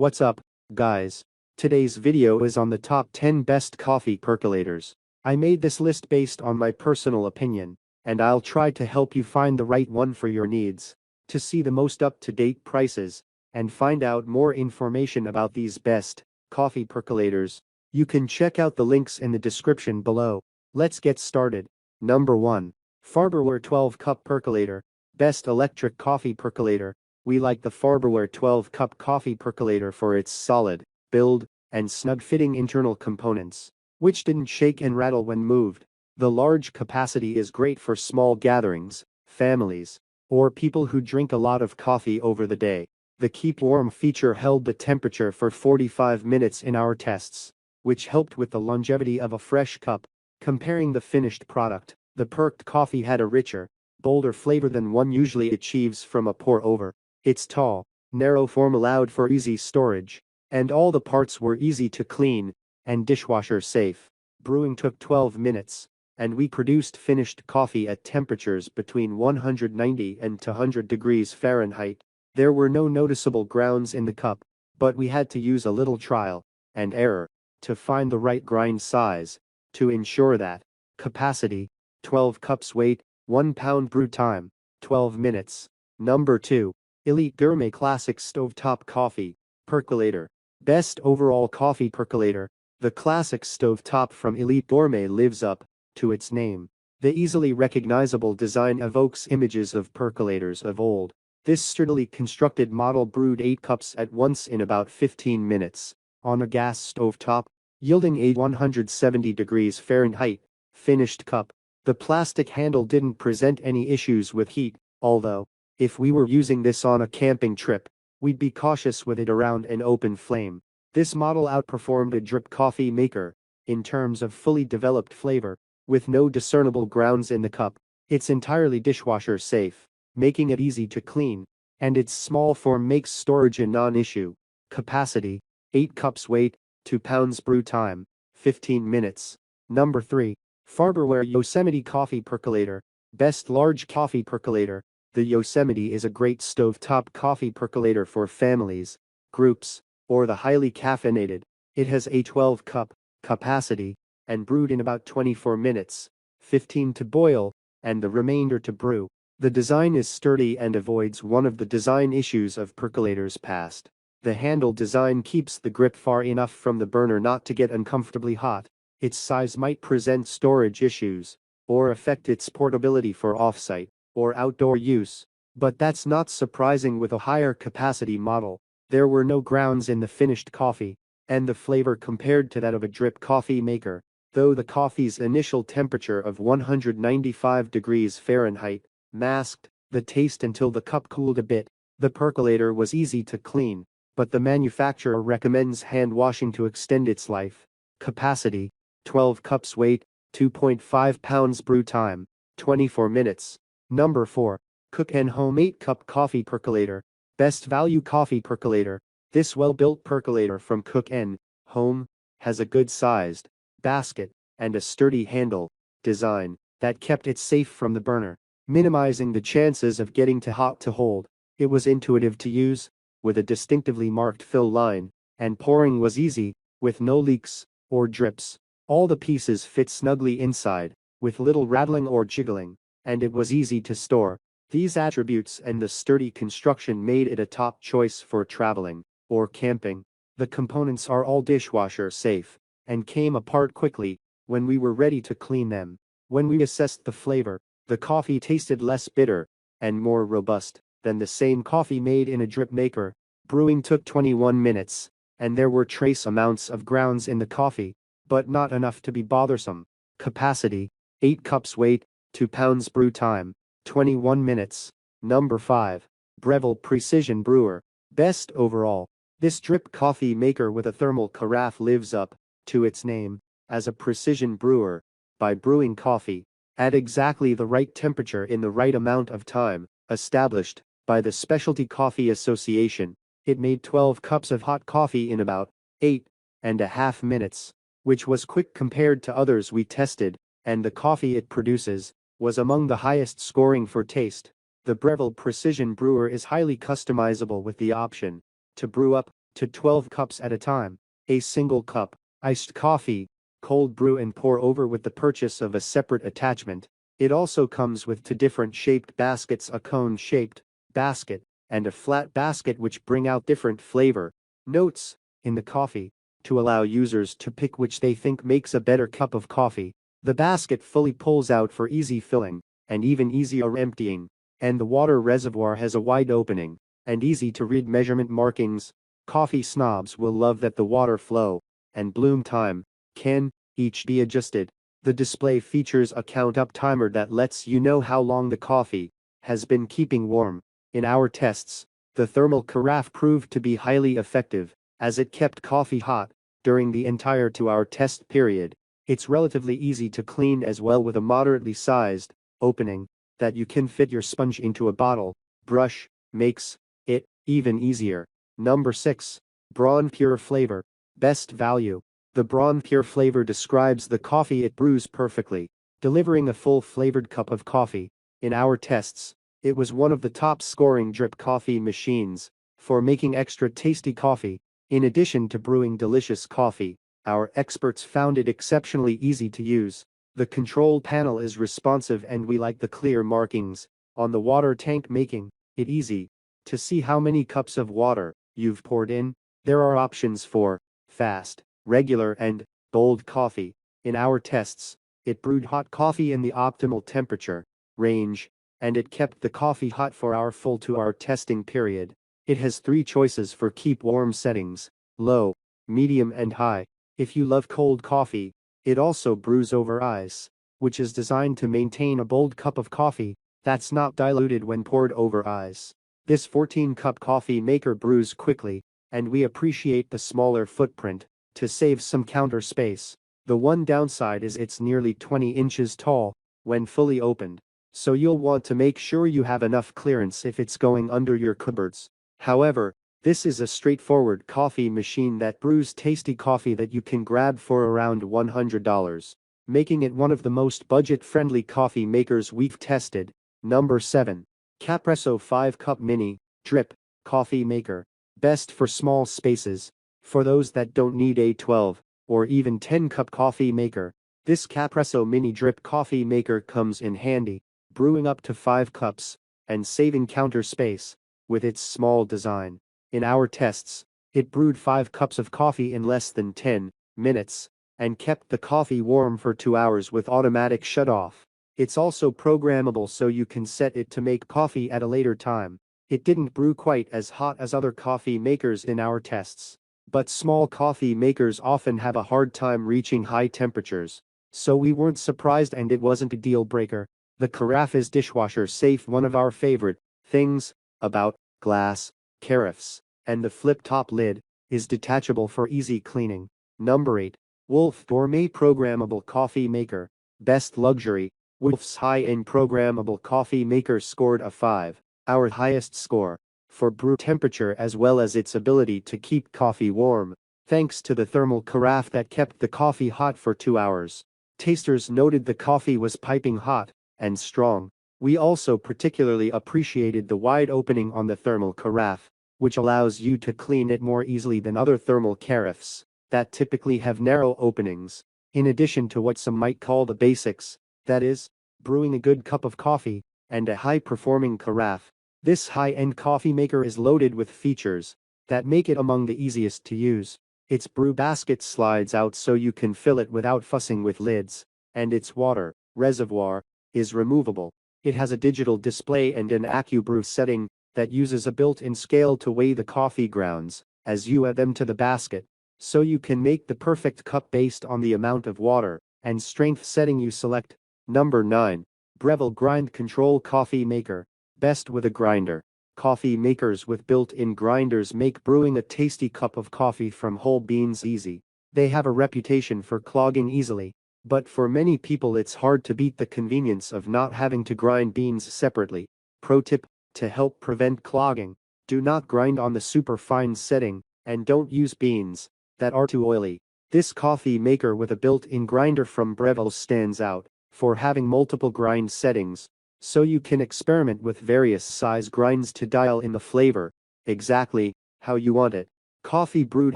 What's up, guys? Today's video is on the top 10 best coffee percolators. I made this list based on my personal opinion, and I'll try to help you find the right one for your needs. To see the most up-to-date prices, and find out more information about these best coffee percolators, you can check out the links in the description below. Let's get started. Number 1. Farberware 12-cup percolator, best electric coffee percolator. We like the Farberware 12-cup coffee percolator for its solid build and snug-fitting internal components, which didn't shake and rattle when moved. The large capacity is great for small gatherings, families, or people who drink a lot of coffee over the day. The keep warm feature held the temperature for 45 minutes in our tests, which helped with the longevity of a fresh cup. Comparing the finished product, the perked coffee had a richer, bolder flavor than one usually achieves from a pour-over. Its tall, narrow form allowed for easy storage, and all the parts were easy to clean and dishwasher safe. Brewing took 12 minutes, and we produced finished coffee at temperatures between 190 and 200 degrees Fahrenheit. There were no noticeable grounds in the cup, but we had to use a little trial and error to find the right grind size to ensure that capacity, 12 cups weight, 1 pound brew time, 12 minutes. Number 2. Elite Gourmet Classic Stovetop Coffee Percolator. Best overall coffee percolator. The classic stovetop from Elite Gourmet lives up to its name. The easily recognizable design evokes images of percolators of old. This sturdily constructed model brewed 8 cups at once in about 15 minutes on a gas stovetop, yielding a 170 degrees Fahrenheit finished cup. The plastic handle didn't present any issues with heat, although if we were using this on a camping trip, we'd be cautious with it around an open flame. This model outperformed a drip coffee maker in terms of fully developed flavor, with no discernible grounds in the cup. It's entirely dishwasher safe, making it easy to clean, and its small form makes storage a non-issue. Capacity, 8 cups weight, 2 pounds brew time, 15 minutes. Number 3. Farberware Yosemite Coffee Percolator. Best large coffee percolator. The Yosemite is a great stovetop coffee percolator for families, groups, or the highly caffeinated. It has a 12-cup capacity and brewed in about 24 minutes, 15 to boil, and the remainder to brew. The design is sturdy and avoids one of the design issues of percolators past. The handle design keeps the grip far enough from the burner not to get uncomfortably hot. Its size might present storage issues, or affect its portability for off-site or outdoor use, but that's not surprising with a higher capacity model. There were no grounds in the finished coffee, and the flavor compared to that of a drip coffee maker, though the coffee's initial temperature of 195 degrees Fahrenheit masked the taste until the cup cooled a bit. The percolator was easy to clean, but the manufacturer recommends hand washing to extend its life. Capacity, 12 cups weight, 2.5 pounds brew time, 24 minutes. Number 4. Cook & Home 8-cup coffee percolator. Best value coffee percolator. This well-built percolator from Cook & Home has a good-sized basket and a sturdy handle design that kept it safe from the burner, minimizing the chances of getting too hot to hold. It was intuitive to use, with a distinctively marked fill line, and pouring was easy, with no leaks or drips. All the pieces fit snugly inside, with little rattling or jiggling, and it was easy to store. These attributes and the sturdy construction made it a top choice for traveling or camping. The components are all dishwasher safe, and came apart quickly when we were ready to clean them. When we assessed the flavor, the coffee tasted less bitter and more robust than the same coffee made in a drip maker. Brewing took 21 minutes, and there were trace amounts of grounds in the coffee, but not enough to be bothersome. Capacity, 8 cups weight, 2 pounds brew time, 21 minutes. Number 5. Breville Precision Brewer. Best overall. This drip coffee maker with a thermal carafe lives up to its name as a precision brewer by brewing coffee at exactly the right temperature in the right amount of time. Established by the Specialty Coffee Association, it made 12 cups of hot coffee in about 8.5 minutes, which was quick compared to others we tested, and the coffee it produces was among the highest scoring for taste. The Breville Precision Brewer is highly customizable with the option to brew up to 12 cups at a time. A single cup, iced coffee, cold brew and pour over with the purchase of a separate attachment. It also comes with two different shaped baskets, a cone-shaped basket and a flat basket, which bring out different flavor notes in the coffee to allow users to pick which they think makes a better cup of coffee. The basket fully pulls out for easy filling and even easier emptying, and the water reservoir has a wide opening and easy to read measurement markings. Coffee snobs will love that the water flow and bloom time can each be adjusted. The display features a count-up timer that lets you know how long the coffee has been keeping warm. In our tests, the thermal carafe proved to be highly effective, as it kept coffee hot during the entire 2-hour test period. It's relatively easy to clean as well, with a moderately sized opening that you can fit your sponge into. A bottle brush makes it even easier. Number 6. Braun Pure Flavor. Best value. The Braun Pure Flavor describes the coffee it brews perfectly, delivering a full flavored cup of coffee. In our tests, it was one of the top scoring drip coffee machines for making extra tasty coffee. In addition to brewing delicious coffee, our experts found it exceptionally easy to use. The control panel is responsive and we like the clear markings on the water tank, making it easy to see how many cups of water you've poured in. There are options for fast, regular and bold coffee. In our tests, it brewed hot coffee in the optimal temperature range, and it kept the coffee hot for our full 2-hour testing period. It has 3 choices for keep warm settings: low, medium and high. If you love cold coffee, it also brews over ice, which is designed to maintain a bold cup of coffee that's not diluted when poured over ice. This 14-cup coffee maker brews quickly, and we appreciate the smaller footprint to save some counter space. The one downside is it's nearly 20 inches tall when fully opened, so you'll want to make sure you have enough clearance if it's going under your cupboards. However, this is a straightforward coffee machine that brews tasty coffee that you can grab for around $100, making it one of the most budget-friendly coffee makers we've tested. Number 7. Capresso 5-Cup Mini Drip Coffee Maker. Best for small spaces. For those that don't need a 12 or even 10-cup coffee maker, this Capresso Mini Drip Coffee Maker comes in handy, brewing up to 5 cups and saving counter space with its small design. In our tests, it brewed 5 cups of coffee in less than 10 minutes and kept the coffee warm for 2 hours with automatic shut-off. It's also programmable, so you can set it to make coffee at a later time. It didn't brew quite as hot as other coffee makers in our tests, but small coffee makers often have a hard time reaching high temperatures, so we weren't surprised and it wasn't a deal breaker. The carafe is dishwasher safe, one of our favorite things about glass carafes, and the flip-top lid is detachable for easy cleaning. Number 8. Wolf Gourmet Programmable Coffee Maker. Best luxury. Wolf's high-end programmable coffee maker scored a 5, our highest score, for brew temperature as well as its ability to keep coffee warm, thanks to the thermal carafe that kept the coffee hot for 2 hours. Tasters noted the coffee was piping hot and strong. We also particularly appreciated the wide opening on the thermal carafe, which allows you to clean it more easily than other thermal carafes that typically have narrow openings. In addition to what some might call the basics, that is, brewing a good cup of coffee and a high-performing carafe, this high-end coffee maker is loaded with features that make it among the easiest to use. Its brew basket slides out so you can fill it without fussing with lids, and its water reservoir is removable. It has a digital display and an AccuBrew setting that uses a built-in scale to weigh the coffee grounds as you add them to the basket, so you can make the perfect cup based on the amount of water and strength setting you select. Number 9. Breville Grind Control Coffee Maker. Best with a grinder. Coffee makers with built-in grinders make brewing a tasty cup of coffee from whole beans easy. They have a reputation for clogging easily, but for many people it's hard to beat the convenience of not having to grind beans separately. Pro tip: to help prevent clogging, do not grind on the super fine setting, and don't use beans that are too oily. This coffee maker with a built-in grinder from Breville stands out for having multiple grind settings, so you can experiment with various size grinds to dial in the flavor exactly how you want it. Coffee brewed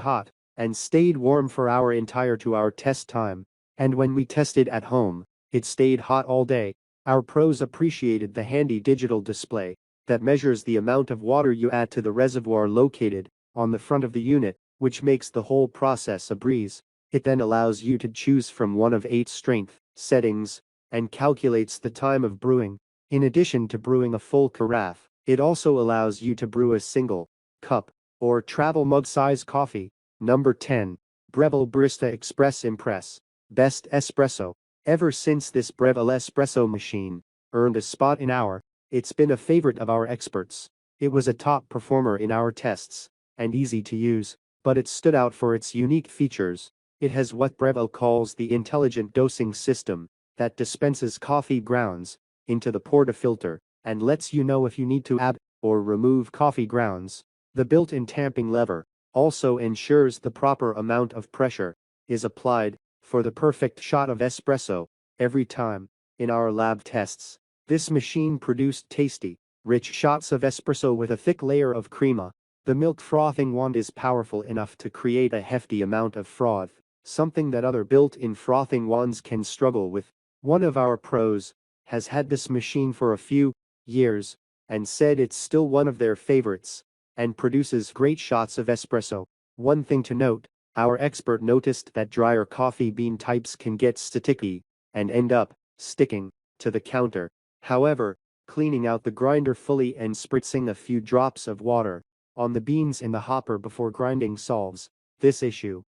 hot and stayed warm for our entire 2-hour test time. And when we tested at home, it stayed hot all day. Our pros appreciated the handy digital display that measures the amount of water you add to the reservoir located on the front of the unit, which makes the whole process a breeze. It then allows you to choose from one of 8 strength settings and calculates the time of brewing. In addition to brewing a full carafe, it also allows you to brew a single cup or travel mug size coffee. Number 10. Breville Barista Express Impress. Best Espresso. Ever since this Breville espresso machine earned a spot in our, it's been a favorite of our experts. It was a top performer in our tests, and easy to use, but it stood out for its unique features. It has what Breville calls the intelligent dosing system that dispenses coffee grounds into the portafilter and lets you know if you need to add or remove coffee grounds. The built-in tamping lever also ensures the proper amount of pressure is applied for the perfect shot of espresso every time. In our lab tests, this machine produced tasty, rich shots of espresso with a thick layer of crema. The milk frothing wand is powerful enough to create a hefty amount of froth, something that other built-in frothing wands can struggle with. One of our pros has had this machine for a few years and said it's still one of their favorites and produces great shots of espresso. One thing to note, our expert noticed that drier coffee bean types can get sticky and end up sticking to the counter. However, cleaning out the grinder fully and spritzing a few drops of water on the beans in the hopper before grinding solves this issue.